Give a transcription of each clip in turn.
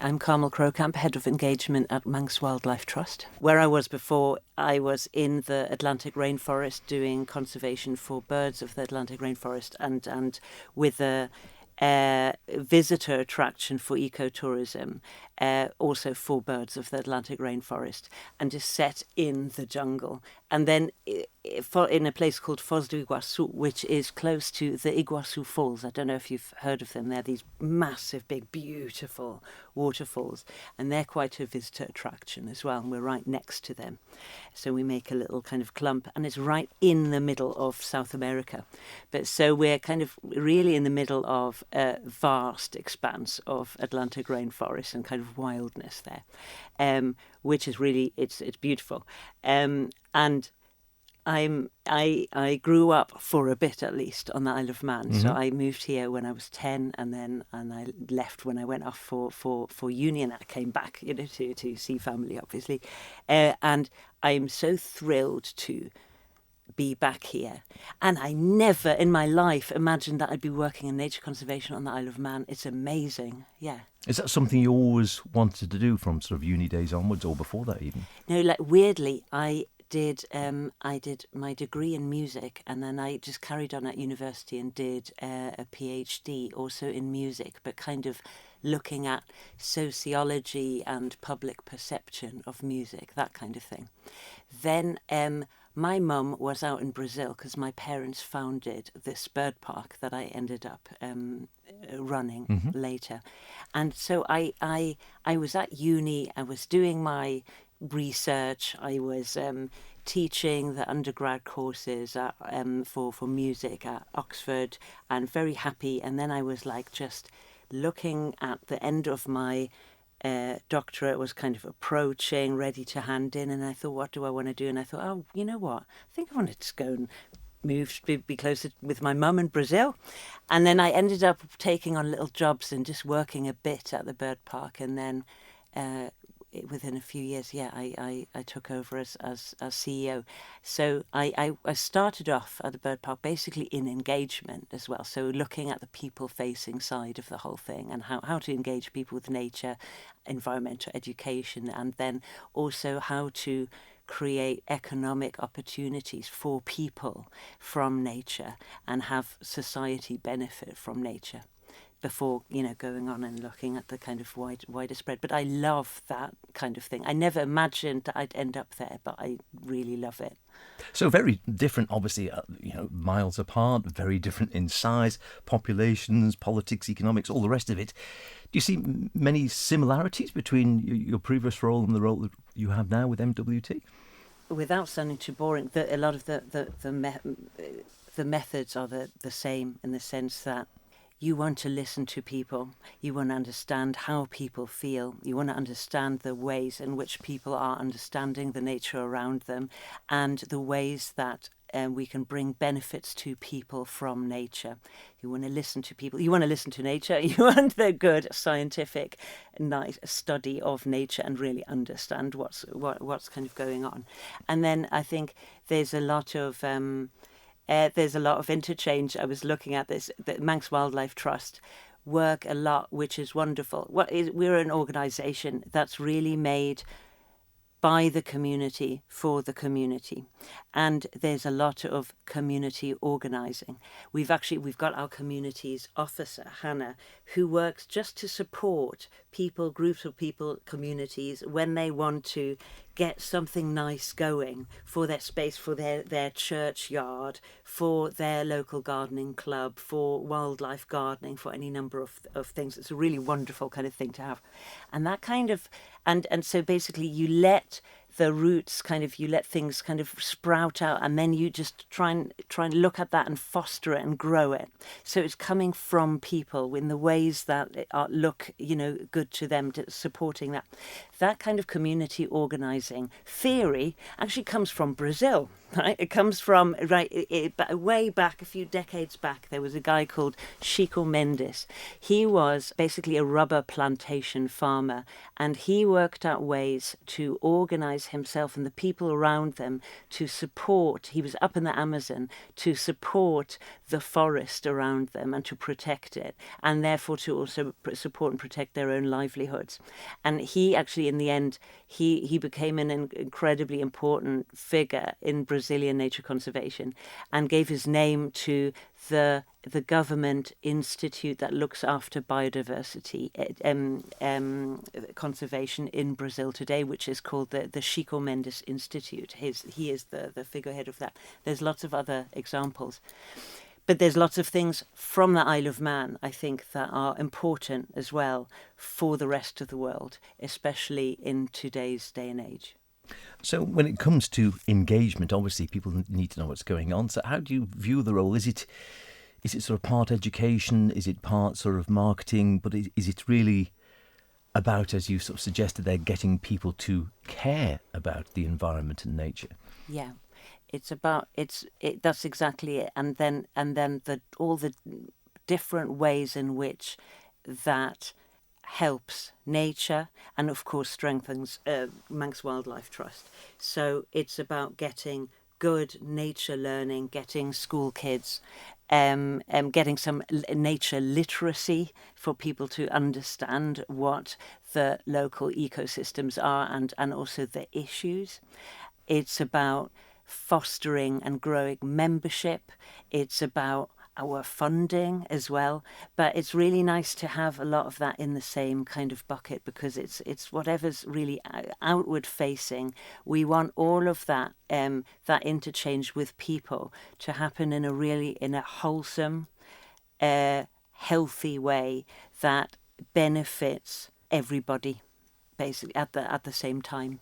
I'm Carmel Croukamp, Head of Engagement at Manx Wildlife Trust. Where I was before, I was in the Atlantic rainforest doing conservation for birds of the Atlantic rainforest and with a visitor attraction for ecotourism, also for birds of the Atlantic rainforest, and just set in the jungle. And then in a place called Foz do Iguaçu, which is close to the Iguaçu Falls. I don't know if you've heard of them. They're these massive, big, beautiful waterfalls, and they're quite a visitor attraction as well. And we're right next to them. So we make a little kind of clump, and it's right in the middle of South America. But so we're kind of really in the middle of a vast expanse of Atlantic rainforest and kind of wildness there, which is really, it's beautiful. And I grew up for a bit at least on the Isle of Man. So I moved here when I was 10, and I left when I went off for uni, and I came back, to see family, obviously. And I'm so thrilled to be back here. And I never in my life imagined that I'd be working in nature conservation on the Isle of Man. It's amazing. Yeah. Is that something you always wanted to do from sort of uni days onwards, or before that even? No, like weirdly, I did my degree in music, and then I just carried on at university and did a PhD also in music, but kind of looking at sociology and public perception of music, that kind of thing. Then my mum was out in Brazil because my parents founded this bird park that I ended up running later. And so I was at uni, I was doing my research, I was teaching the undergrad courses for music at Oxford, and very happy. And then I was like just looking at the end of my doctorate, was kind of approaching, ready to hand in, and I thought, what do I want to do? And I thought, oh, you know what? I think I want to just go and move to be closer with my mum in Brazil. And then I ended up taking on little jobs and just working a bit at the bird park, and then within a few years, I took over as CEO. So I started off at the bird park basically in engagement as well. So looking at the people-facing side of the whole thing, and how to engage people with nature, environmental education, and then also how to create economic opportunities for people from nature and have society benefit from nature, before, going on and looking at the kind of wider spread. But I love that kind of thing. I never imagined that I'd end up there, but I really love it. So very different, obviously, miles apart, very different in size, populations, politics, economics, all the rest of it. Do you see many similarities between your previous role and the role that you have now with MWT? Without sounding too boring, a lot of the methods are the same, in the sense that you want to listen to people, you want to understand how people feel, you want to understand the ways in which people are understanding the nature around them, and the ways that we can bring benefits to people from nature. You want to listen to people, you want to listen to nature, you want the good scientific nice study of nature and really understand what's kind of going on. And then I think there's a lot of interchange. I was looking at this. The Manx Wildlife Trust work a lot, which is wonderful. We're an organisation that's really made by the community, for the community. And there's a lot of community organising. We've got our communities officer, Hannah, who works just to support people, groups of people, communities, when they want to get something nice going for their space, for their churchyard, for their local gardening club, for wildlife gardening, for any number of things. It's a really wonderful kind of thing to have. And that kind of, and so basically you let the roots you let things kind of sprout out, and then you just try and look at that and foster it and grow it. So it's coming from people in the ways that look, good to them, supporting that. That kind of community organising theory actually comes from Brazil, right? It comes from, way back, a few decades back, there was a guy called Chico Mendes. He was basically a rubber plantation farmer, and he worked out ways to organise organize himself and the people around them to support. He was up in the Amazon to support the forest around them and to protect it, and therefore to also support and protect their own livelihoods. And he actually, in the end, he became an incredibly important figure in Brazilian nature conservation, and gave his name to the government institute that looks after biodiversity conservation in Brazil today, which is called the Chico Mendes Institute. He is the figurehead of that. There's lots of other examples. But there's lots of things from the Isle of Man, I think, that are important as well for the rest of the world, especially in today's day and age. So when it comes to engagement, obviously people need to know what's going on. So how do you view the role? Is it sort of part education? Is it part sort of marketing? But is it really about, as you sort of suggested there, getting people to care about the environment and nature? Yeah. It's about that's exactly it, and then all the different ways in which that helps nature and of course strengthens Manx Wildlife Trust. So it's about getting good nature learning, getting school kids, getting some nature literacy for people to understand what the local ecosystems are and also the issues. It's about fostering and growing membership. It's about our funding as well. But it's really nice to have a lot of that in the same kind of bucket, because it's whatever's really outward facing. We want all of that that interchange with people to happen in a wholesome, healthy way that benefits everybody, basically at the same time.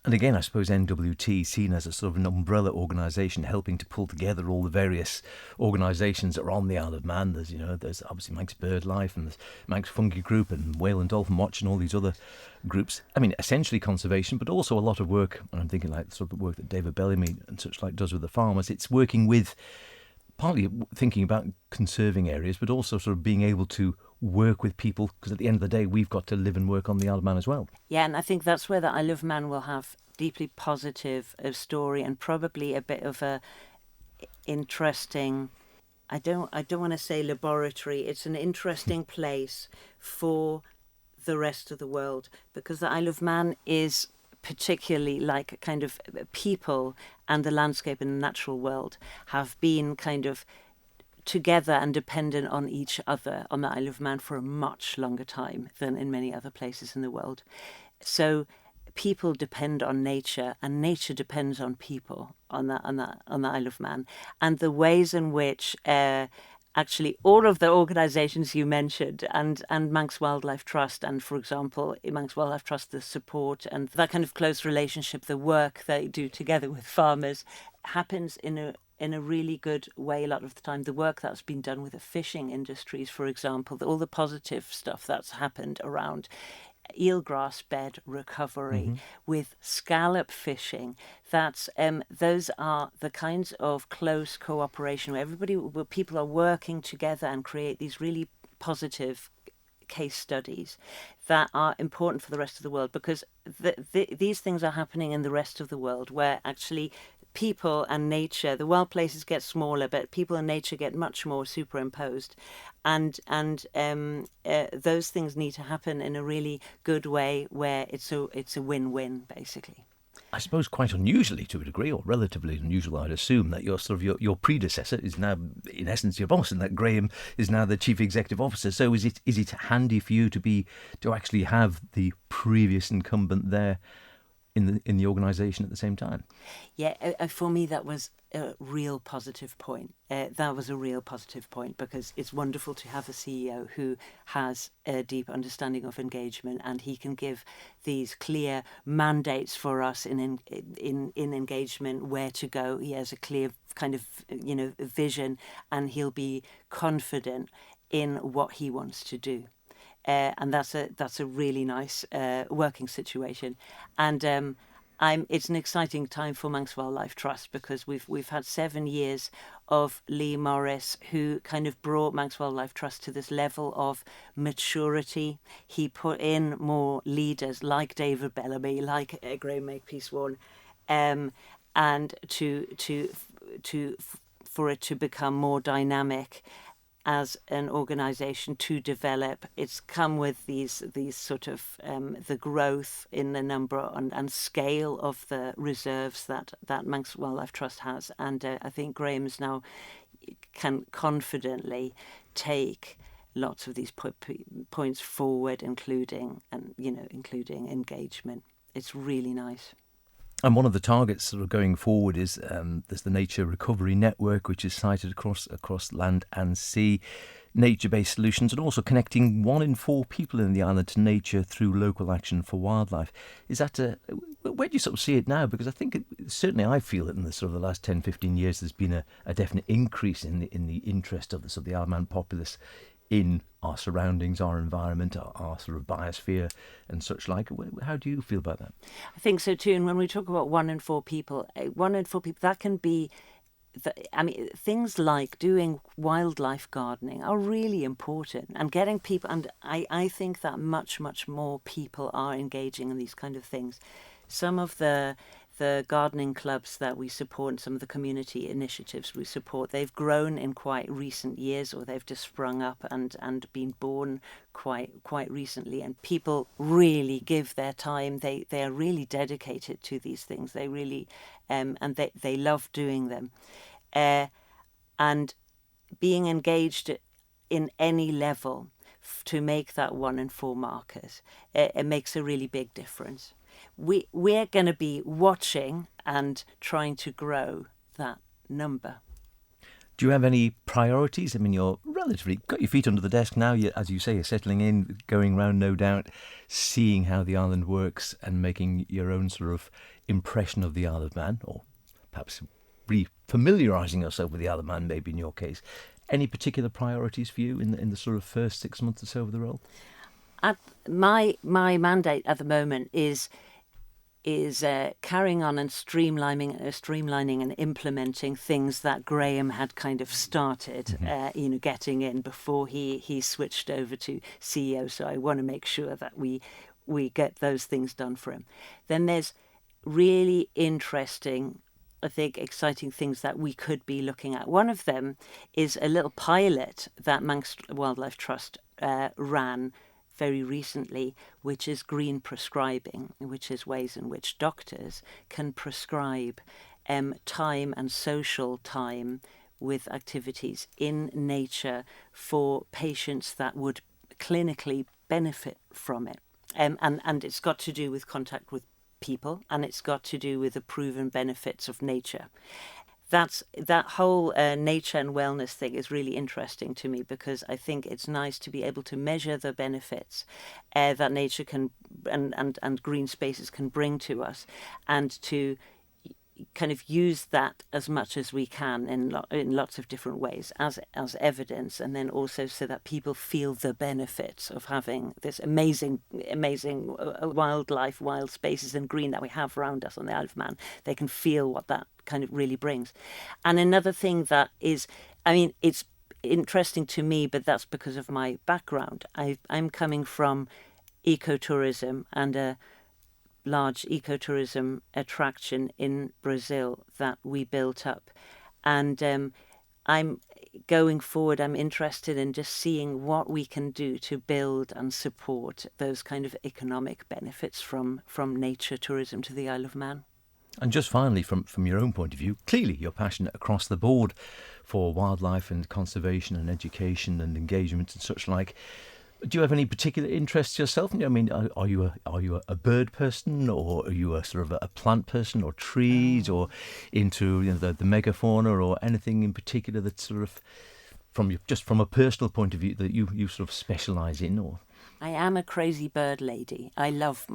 And again, I suppose MWT seen as a sort of an umbrella organisation helping to pull together all the various organisations that are on the Isle of Man. There's obviously Manx BirdLife and there's Manx Fungi Group and Whale and Dolphin Watch and all these other groups. I mean, essentially conservation, but also a lot of work, and I'm thinking like sort of the work that David Bellamy and such like does with the farmers. It's working with, partly thinking about conserving areas, but also sort of being able to work with people, because at the end of the day, we've got to live and work on the Isle of Man as well. Yeah, and I think that's where the Isle of Man will have deeply positive story and probably a bit of a interesting, I don't want to say laboratory, it's an interesting place for the rest of the world, because the Isle of Man is particularly like kind of people and the landscape and the natural world have been kind of together and dependent on each other on the Isle of Man for a much longer time than in many other places in the world. So people depend on nature, and nature depends on people on the Isle of Man, and the ways in which actually all of the organisations you mentioned and Manx Wildlife Trust, and for example Manx Wildlife Trust, the support and that kind of close relationship, the work they do together with farmers happens in a really good way a lot of the time. The work that's been done with the fishing industries, for example, all the positive stuff that's happened around eelgrass bed recovery, with scallop fishing. That's those are the kinds of close cooperation where people are working together and create these really positive case studies that are important for the rest of the world, because these things are happening in the rest of the world where actually people and nature, the wild places get smaller, but people and nature get much more superimposed, and those things need to happen in a really good way where it's a win-win, basically. I suppose quite unusually to a degree, or relatively unusual, I'd assume, that your predecessor is now, in essence, your boss, and that Graham is now the chief executive officer. So is it handy for you to actually have the previous incumbent there in the organisation at the same time? Yeah, for me that was a real positive point. That was a real positive point, because it's wonderful to have a CEO who has a deep understanding of engagement, and he can give these clear mandates for us in engagement, where to go. He has a clear kind of vision, and he'll be confident in what he wants to do. And that's a really nice working situation. And It's an exciting time for Manx Wildlife Trust because we've had 7 years of Lee Morris, who kind of brought Manx Wildlife Trust to this level of maturity. He put in more leaders like David Bellamy, like Graham Makepeace-Warren, and for it to become more dynamic as an organisation to develop. It's come with these sort of the growth in the number and scale of the reserves that Manx Wildlife Trust has, and I think Graham's now can confidently take lots of these points forward, including engagement. It's really nice. And one of the targets sort of going forward is there's the Nature Recovery Network, which is sited across land and sea, nature-based solutions, and also connecting 1 in 4 people in the island to nature through local action for wildlife. Is that where do you sort of see it now? Because I think certainly I feel that in the sort of the last 10, 15 years, there's been a definite increase in the interest of the sort of the Isle of Man populace in our surroundings, our environment, our sort of biosphere and such like. How do you feel about that? I think so too. And when we talk about 1 in 4 people, that can be, things like doing wildlife gardening are really important, and getting people, and I think that much more people are engaging in these kind of things. Some of the gardening clubs that we support and some of the community initiatives we support, they've grown in quite recent years, or they've just sprung up and been born quite recently, and people really give their time. They are really dedicated to these things. They really and they love doing them, and being engaged in any level to make that 1 in 4 markers, it makes a really big difference. We're going to be watching and trying to grow that number. Do you have any priorities? I mean, you're relatively got your feet under the desk now. As you say, you're settling in, going round, no doubt, seeing how the island works and making your own sort of impression of the Isle of Man, or perhaps re-familiarising yourself with the Isle of Man, maybe in your case. Any particular priorities for you in the sort of first 6 months or so of the role? My mandate at the moment is carrying on and streamlining and implementing things that Graham had kind of started, getting in before he switched over to CEO. So I want to make sure that we get those things done for him. Then there's really interesting, I think, exciting things that we could be looking at. One of them is a little pilot that Manx Wildlife Trust ran very recently, which is green prescribing, which is ways in which doctors can prescribe time and social time with activities in nature for patients that would clinically benefit from it. And it's got to do with contact with people, and it's got to do with the proven benefits of nature. That whole nature and wellness thing is really interesting to me, because I think it's nice to be able to measure the benefits that nature can and green spaces can bring to us, and to kind of use that as much as we can in lots of different ways as evidence, and then also so that people feel the benefits of having this amazing wildlife, wild spaces and green that we have around us on the Isle of Man. They can feel what that kind of really brings. And another thing that is, it's interesting to me, but that's because of my background. I'm coming from ecotourism and a large ecotourism attraction in Brazil that we built up, and I'm going forward, I'm interested in just seeing what we can do to build and support those kind of economic benefits from nature tourism to the Isle of Man. And just finally, from your own point of view, clearly you're passionate across the board for wildlife and conservation and education and engagement and such like. Do you have any particular interests yourself? I mean, are you a bird person, or are you a sort of a plant person, or trees, or into the megafauna, or anything in particular that sort of from a personal point of view that you sort of specialise in? Or I am a crazy bird lady. I love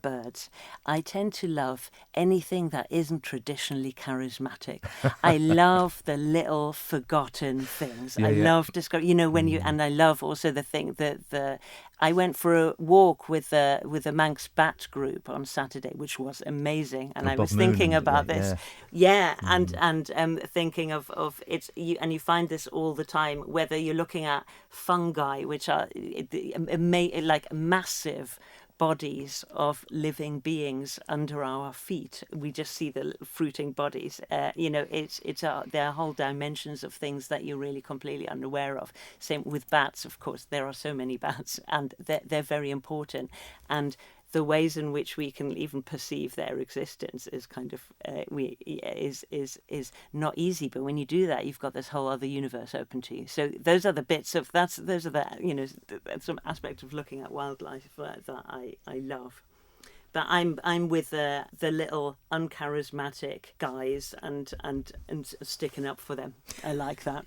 birds. I tend to love anything that isn't traditionally charismatic. I love the little forgotten things. I love discovery. And I love also the thing that I went for a walk with a Manx bat group on Saturday, which was amazing. And Oh, I Bob was Moon thinking and about this, yeah. yeah, and thinking of it's you, and you find this all the time. Whether you're looking at fungi, which are like massive bodies of living beings under our feet. We just see the fruiting bodies. There are whole dimensions of things that you're really completely unaware of. Same with bats, of course. There are so many bats, and they're very important. And the ways in which we can even perceive their existence is kind of is not easy. But when you do that, you've got this whole other universe open to you. So those are the bits of those are the some aspect of looking at wildlife that I love. But I'm with the little uncharismatic guys and sticking up for them. I like that.